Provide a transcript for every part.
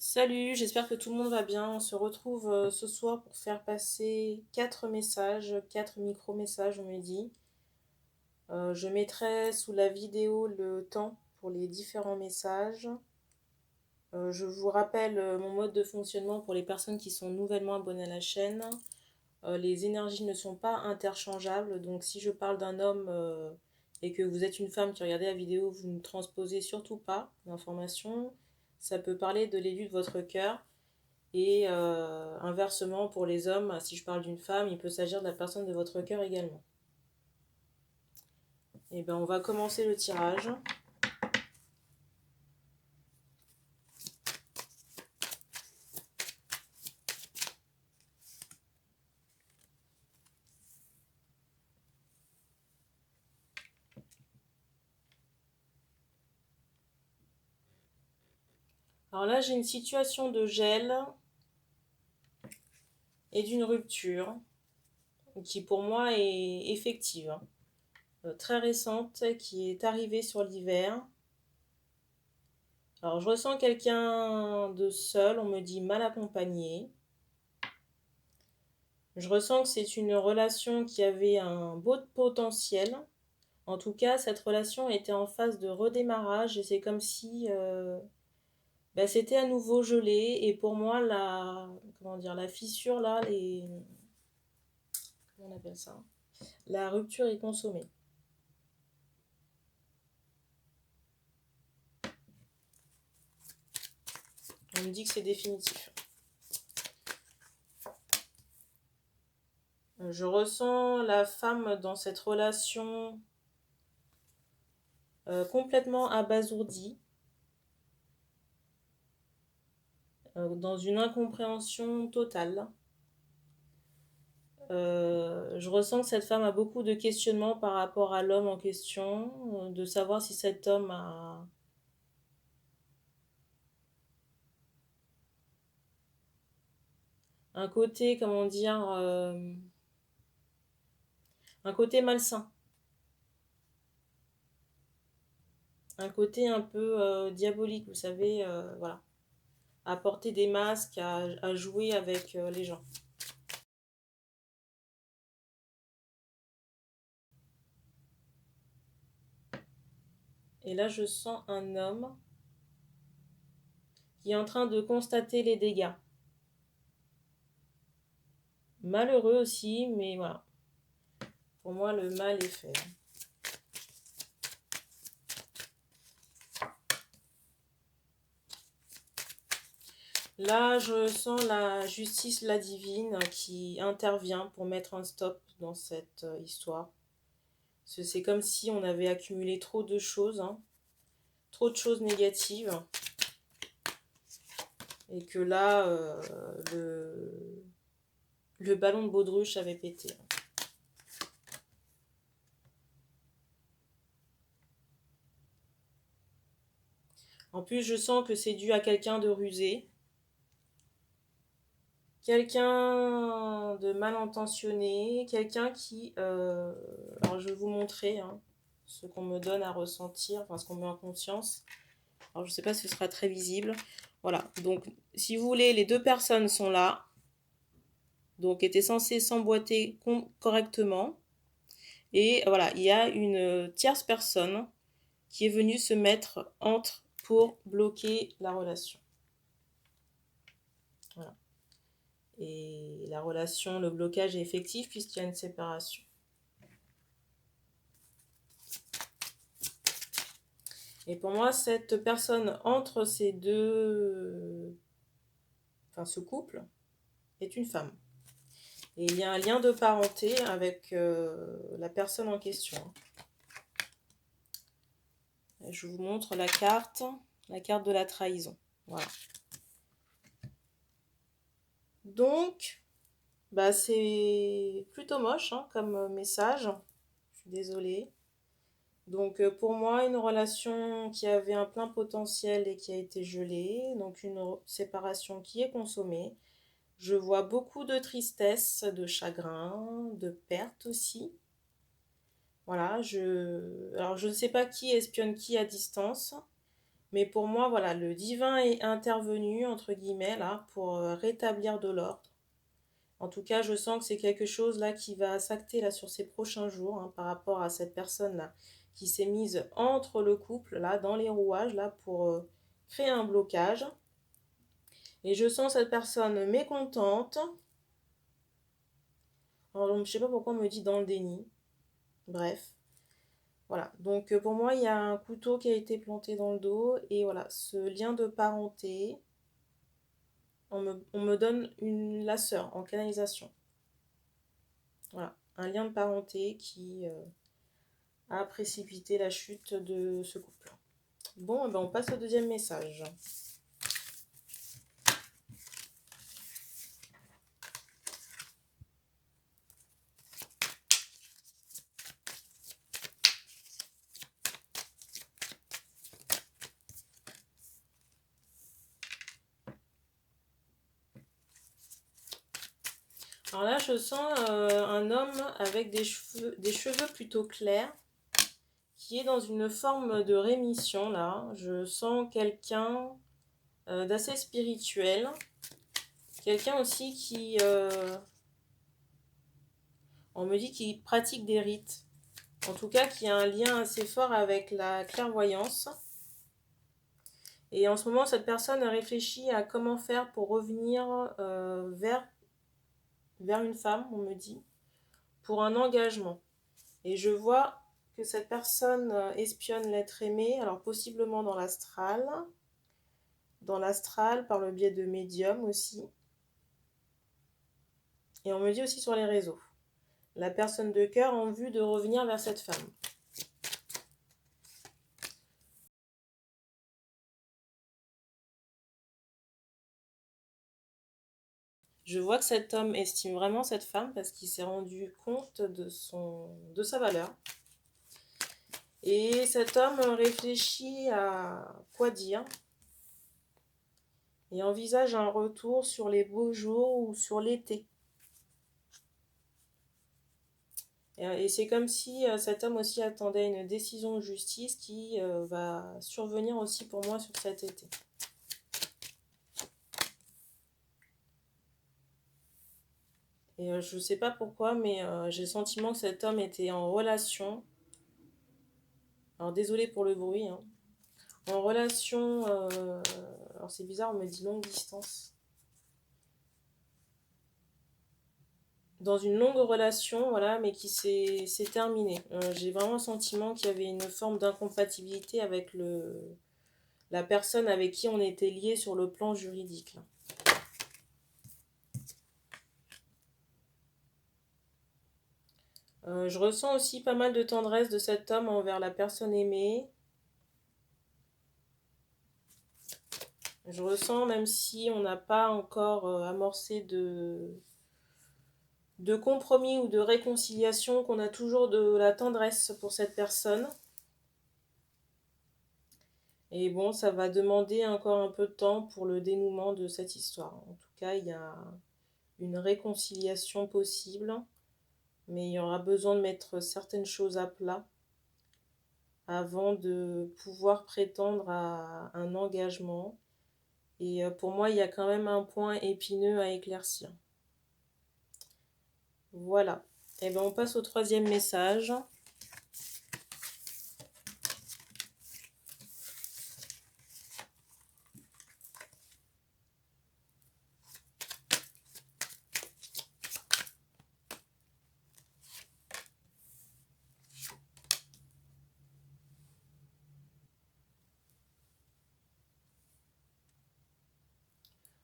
Salut, j'espère que tout le monde va bien. On se retrouve ce soir pour faire passer 4 messages, 4 micro-messages, on me dit. Je mettrai sous la vidéo le temps pour les différents messages. Je vous rappelle mon mode de fonctionnement pour les personnes qui sont nouvellement abonnées à la chaîne. Les énergies ne sont pas interchangeables, donc si je parle d'un homme et que vous êtes une femme qui regardez la vidéo, vous ne transposez surtout pas l'information. Ça peut parler de l'élu de votre cœur. Et inversement, pour les hommes, si je parle d'une femme, il peut s'agir de la personne de votre cœur également. Et bien, on va commencer le tirage. Alors là, j'ai une situation de gel et d'une rupture qui pour moi est effective, très récente, qui est arrivée sur l'hiver. Alors je ressens quelqu'un de seul, on me dit mal accompagné. Je ressens que c'est une relation qui avait un beau potentiel. En tout cas, cette relation était en phase de redémarrage et c'est comme si c'était à nouveau gelé. Et pour moi, la fissure là, comment on appelle ça? La rupture est consommée. On me dit que c'est définitif. Je ressens la femme dans cette relation complètement abasourdie, dans une incompréhension totale. Je ressens que cette femme a beaucoup de questionnements par rapport à l'homme en question, de savoir si cet homme a un côté, comment dire, un côté malsain, un côté un peu diabolique, vous savez, voilà, à porter des masques, à jouer avec les gens. Et là, je sens un homme qui est en train de constater les dégâts. Malheureux aussi, mais voilà. Pour moi, le mal est fait. Là, je sens la justice, la divine, qui intervient pour mettre un stop dans cette histoire. C'est comme si on avait accumulé trop de choses, hein, trop de choses négatives, et que là, le ballon de baudruche avait pété. En plus, je sens que c'est dû à quelqu'un de rusé, quelqu'un de mal intentionné, quelqu'un qui... alors, je vais vous montrer ce qu'on me donne à ressentir, enfin ce qu'on met en conscience. Alors, je ne sais pas si ce sera très visible. Voilà, donc si vous voulez, les deux personnes sont là, donc étaient censées s'emboîter correctement. Et voilà, il y a une tierce personne qui est venue se mettre entre pour bloquer la relation. Voilà. Et la relation, le blocage est effectif puisqu'il y a une séparation. Et pour moi, cette personne entre ces deux, enfin ce couple, est une femme. Et il y a un lien de parenté avec la personne en question. Et je vous montre la carte de la trahison. Voilà. Donc, c'est plutôt moche comme message. Je suis désolée. Donc pour moi, une relation qui avait un plein potentiel et qui a été gelée. Donc une séparation qui est consommée. Je vois beaucoup de tristesse, de chagrin, de perte aussi. Voilà, alors je ne sais pas qui espionne qui à distance. Mais pour moi, voilà, le divin est intervenu, entre guillemets, là, pour rétablir de l'ordre. En tout cas, je sens que c'est quelque chose là qui va s'acter là sur ces prochains jours, hein, par rapport à cette personne là qui s'est mise entre le couple là dans les rouages là pour créer un blocage. Et je sens cette personne mécontente. Alors, je sais pas pourquoi on me dit dans le déni. Bref, voilà. Donc pour moi, il y a un couteau qui a été planté dans le dos et voilà, ce lien de parenté. On me donne la sœur en canalisation. Voilà, un lien de parenté qui a précipité la chute de ce couple. Bon, ben on passe au deuxième message. Alors là, je sens un homme avec des cheveux plutôt clairs, qui est dans une forme de rémission là. Je sens quelqu'un d'assez spirituel, quelqu'un aussi qui, on me dit qu'il pratique des rites, en tout cas qui a un lien assez fort avec la clairvoyance. Et en ce moment, cette personne réfléchit à comment faire pour revenir vers une femme, on me dit, pour un engagement. Et je vois que cette personne espionne l'être aimé, alors possiblement dans l'astral par le biais de médium aussi. Et on me dit aussi sur les réseaux. La personne de cœur en vue de revenir vers cette femme. Je vois que cet homme estime vraiment cette femme parce qu'il s'est rendu compte de sa valeur. Et cet homme réfléchit à quoi dire et envisage un retour sur les beaux jours ou sur l'été. Et c'est comme si cet homme aussi attendait une décision de justice qui va survenir aussi pour moi sur cet été. Et je ne sais pas pourquoi, mais j'ai le sentiment que cet homme était en relation. Alors désolé pour le bruit, hein. En relation, alors c'est bizarre, on me dit longue distance. Dans une longue relation, voilà, mais qui s'est terminée. J'ai vraiment le sentiment qu'il y avait une forme d'incompatibilité avec la personne avec qui on était lié sur le plan juridique, là. Je ressens aussi pas mal de tendresse de cet homme envers la personne aimée. Je ressens, même si on n'a pas encore amorcé de compromis ou de réconciliation, qu'on a toujours de la tendresse pour cette personne. Et bon, ça va demander encore un peu de temps pour le dénouement de cette histoire. En tout cas, il y a une réconciliation possible, mais il y aura besoin de mettre certaines choses à plat avant de pouvoir prétendre à un engagement. Et pour moi, il y a quand même un point épineux à éclaircir. Voilà. Et bien, on passe au troisième message.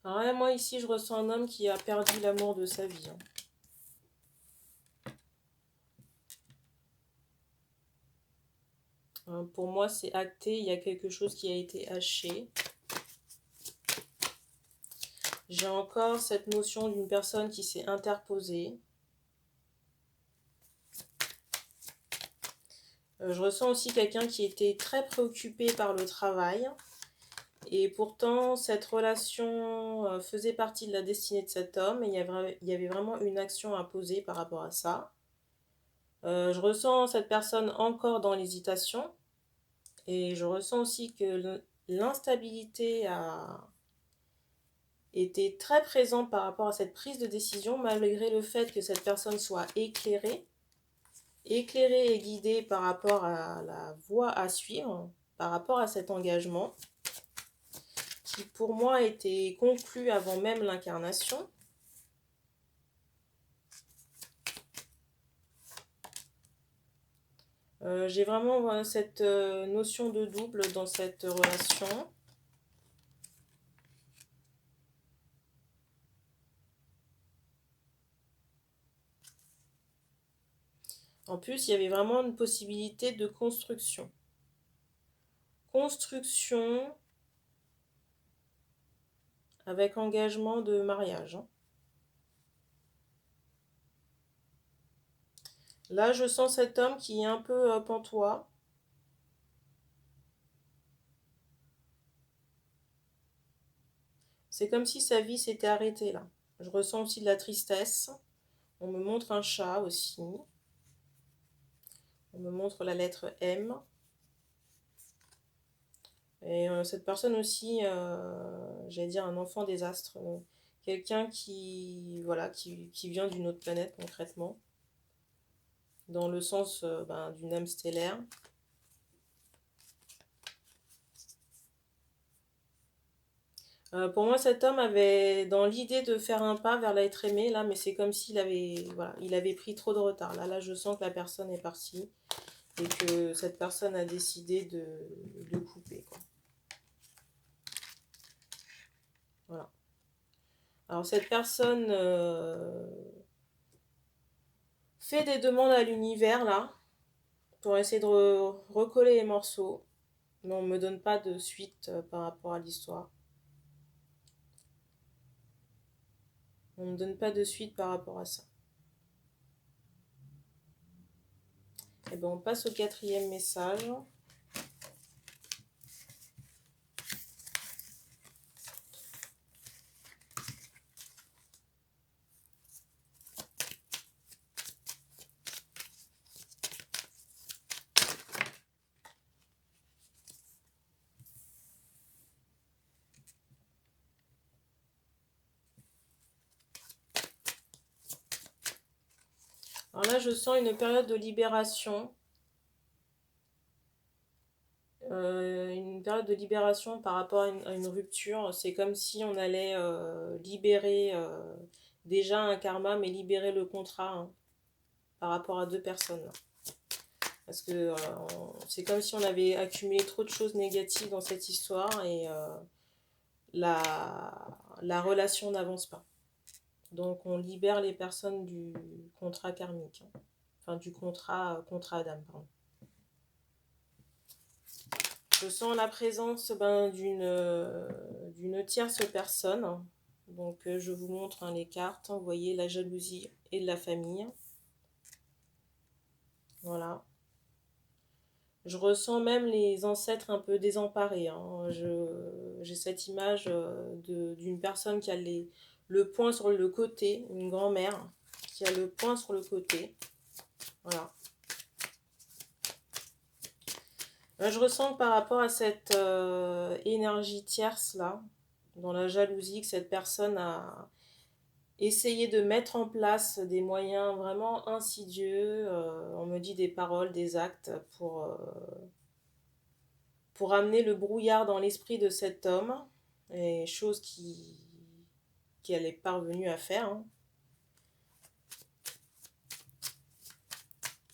Alors là, moi, ici, je ressens un homme qui a perdu l'amour de sa vie, hein. Pour moi, c'est acté, il y a quelque chose qui a été haché. J'ai encore cette notion d'une personne qui s'est interposée. Je ressens aussi quelqu'un qui était très préoccupé par le travail. Et pourtant, cette relation faisait partie de la destinée de cet homme. Et il y avait vraiment une action à poser par rapport à ça. Je ressens cette personne encore dans l'hésitation. Et je ressens aussi que l'instabilité a été très présente par rapport à cette prise de décision, malgré le fait que cette personne soit éclairée et guidée par rapport à la voie à suivre, par rapport à cet engagement, qui pour moi était conclu avant même l'incarnation. J'ai vraiment cette notion de double dans cette relation. En plus, il y avait vraiment une possibilité de construction. Construction avec engagement de mariage. Là, je sens cet homme qui est un peu pantois. C'est comme si sa vie s'était arrêtée là. Je ressens aussi de la tristesse. On me montre un chat aussi. On me montre la lettre M. Et cette personne aussi, j'allais dire un enfant des astres. Quelqu'un qui, voilà, qui vient d'une autre planète concrètement. Dans le sens d'une âme stellaire. Pour moi, cet homme avait dans l'idée de faire un pas vers l'être aimé, là, mais c'est comme s'il avait, voilà, il avait pris trop de retard. Là, je sens que la personne est partie et que cette personne a décidé de couper, quoi. Voilà. Alors, cette personne fait des demandes à l'univers, là, pour essayer de recoller les morceaux, mais on ne me donne pas de suite par rapport à l'histoire. On ne me donne pas de suite par rapport à ça. Et bien, on passe au 4e message. Alors là, je sens une période de libération. Une période de libération par rapport à une rupture. C'est comme si on allait libérer déjà un karma, mais libérer le contrat hein, par rapport à deux personnes. Parce que c'est comme si on avait accumulé trop de choses négatives dans cette histoire et la relation n'avance pas. Donc on libère les personnes du contrat karmique. Hein. Enfin du contrat d'âme, pardon. Je sens la présence d'une tierce personne. Donc je vous montre les cartes. Vous voyez la jalousie et la famille. Voilà. Je ressens même les ancêtres un peu désemparés. Hein. J'ai cette image d'une personne qui a le poing sur le côté, une grand-mère qui a le poing sur le côté. Voilà. Je ressens que par rapport à cette énergie tierce là, dans la jalousie, que cette personne a essayé de mettre en place des moyens vraiment insidieux, on me dit des paroles, des actes, pour amener le brouillard dans l'esprit de cet homme, et chose qu'elle est parvenue à faire. Hein.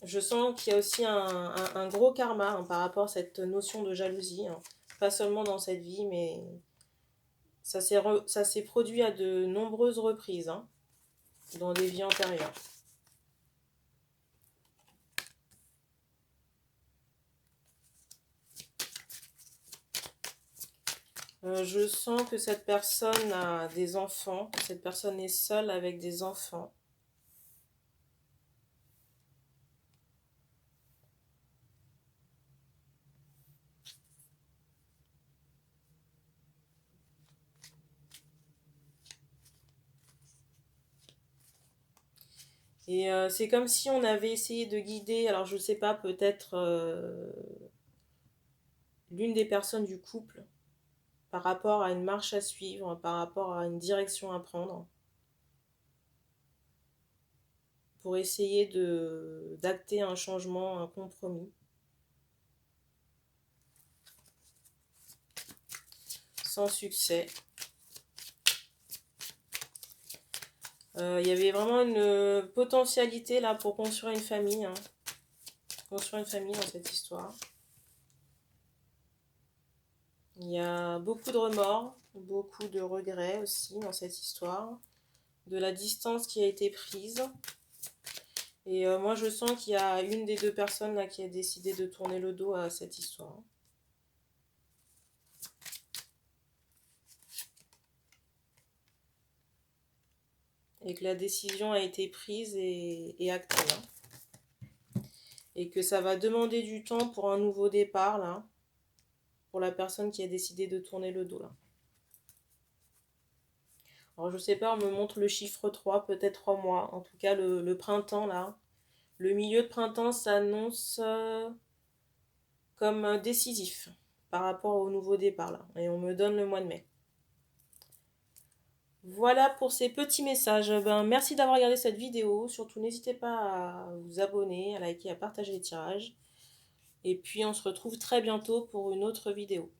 Je sens qu'il y a aussi un gros karma hein, par rapport à cette notion de jalousie, hein. Pas seulement dans cette vie, mais ça s'est produit à de nombreuses reprises hein, dans des vies antérieures. Je sens que cette personne a des enfants, que cette personne est seule avec des enfants. Et c'est comme si on avait essayé de guider, alors je sais pas, peut-être l'une des personnes du couple par rapport à une marche à suivre, par rapport à une direction à prendre, pour essayer d'acter un changement, un compromis. Sans succès. Il y avait vraiment une potentialité là pour construire une famille. Hein. Construire une famille dans cette histoire. Il y a beaucoup de remords, beaucoup de regrets aussi dans cette histoire. De la distance qui a été prise. Et moi je sens qu'il y a une des deux personnes là qui a décidé de tourner le dos à cette histoire. Et que la décision a été prise et actée. Hein. Et que ça va demander du temps pour un nouveau départ là. Pour la personne qui a décidé de tourner le dos là. Alors je sais pas, on me montre le chiffre 3, peut-être 3 mois. En tout cas le printemps là. Le milieu de printemps s'annonce comme décisif par rapport au nouveau départ là. Et on me donne le mois de mai. Voilà pour ces petits messages. Merci d'avoir regardé cette vidéo. Surtout n'hésitez pas à vous abonner, à liker, à partager les tirages. Et puis on se retrouve très bientôt pour une autre vidéo.